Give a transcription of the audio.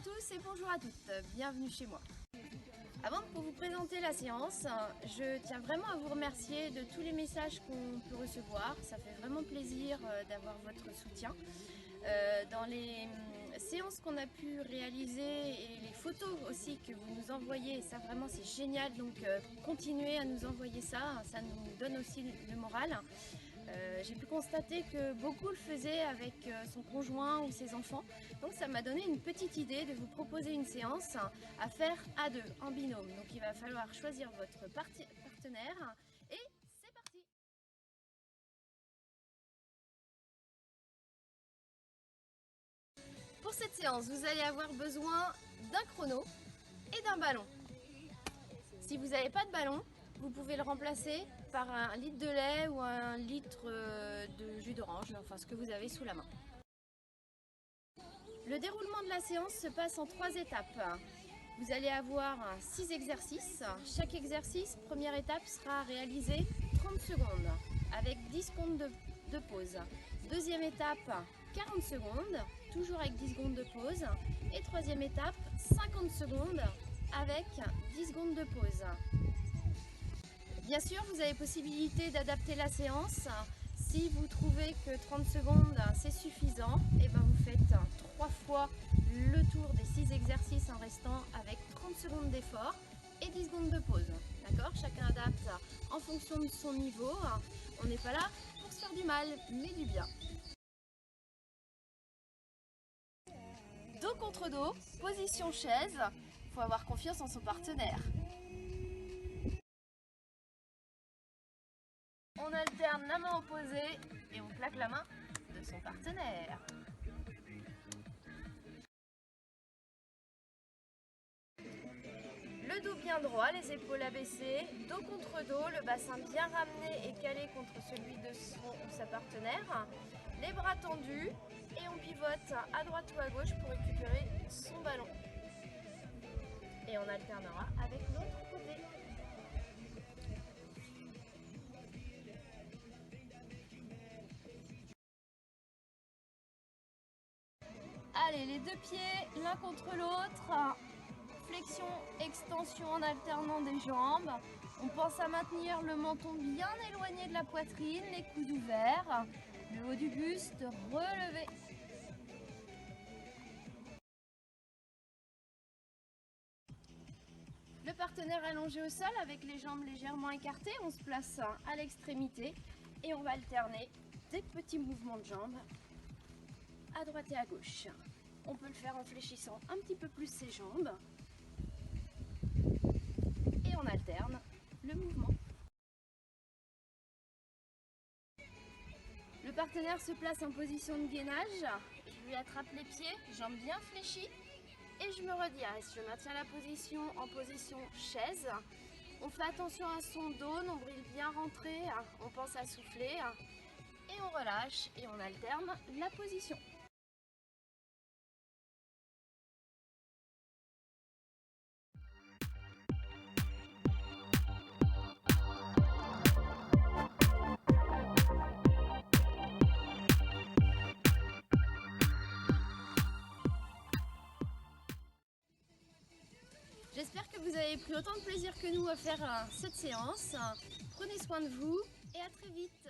à tous et bonjour à toutes, bienvenue chez moi. Avant de vous présenter la séance, je tiens vraiment à vous remercier de tous les messages qu'on peut recevoir. Ça fait vraiment plaisir d'avoir votre soutien. Dans les séances qu'on a pu réaliser et les photos aussi que vous nous envoyez, ça vraiment c'est génial, donc continuez à nous envoyer ça, ça nous donne aussi le moral. J'ai pu constater que beaucoup le faisaient avec son conjoint ou ses enfants, donc ça m'a donné une petite idée de vous proposer une séance à faire à deux, en binôme. Donc il va falloir choisir votre partenaire et c'est parti! Pour cette séance, vous allez avoir besoin d'un chrono et d'un ballon. Si vous n'avez pas de ballon, vous pouvez le remplacer par un litre de lait ou un litre de jus d'orange, enfin ce que vous avez sous la main. Le déroulement de la séance se passe en 3 étapes. Vous allez avoir 6 exercices. Chaque exercice, première étape, sera réalisé 30 secondes avec 10 secondes de pause. Deuxième étape, 40 secondes, toujours avec 10 secondes de pause. Et troisième étape, 50 secondes avec 10 secondes de pause. Bien sûr, vous avez possibilité d'adapter la séance. Si vous trouvez que 30 secondes c'est suffisant, et ben vous faites 3 fois le tour des 6 exercices en restant avec 30 secondes d'effort et 10 secondes de pause. D'accord? Chacun adapte en fonction de son niveau. On n'est pas là pour se faire du mal, mais du bien. Dos contre dos, position chaise. Il faut avoir confiance en son partenaire. On alterne la main opposée et on plaque la main de son partenaire. Le dos bien droit, les épaules abaissées, dos contre dos, le bassin bien ramené et calé contre celui de son ou sa partenaire. Les bras tendus et on pivote à droite ou à gauche pour récupérer son ballon. Et on alternera avec l'autre côté. Allez, les deux pieds l'un contre l'autre. Flexion, extension en alternant des jambes. On pense à maintenir le menton bien éloigné de la poitrine, les coudes ouverts, le haut du buste relevé. Le partenaire allongé au sol avec les jambes légèrement écartées, on se place à l'extrémité et on va alterner des petits mouvements de jambes à droite et à gauche. On peut le faire en fléchissant un petit peu plus ses jambes. Et on alterne le mouvement. Le partenaire se place en position de gainage. Je lui attrape les pieds, jambes bien fléchies. Et je me redresse. Je maintiens la position en position chaise. On fait attention à son dos, nombril bien rentré. On pense à souffler. Et on relâche et on alterne la position. J'espère que vous avez pris autant de plaisir que nous à faire cette séance. Prenez soin de vous et à très vite.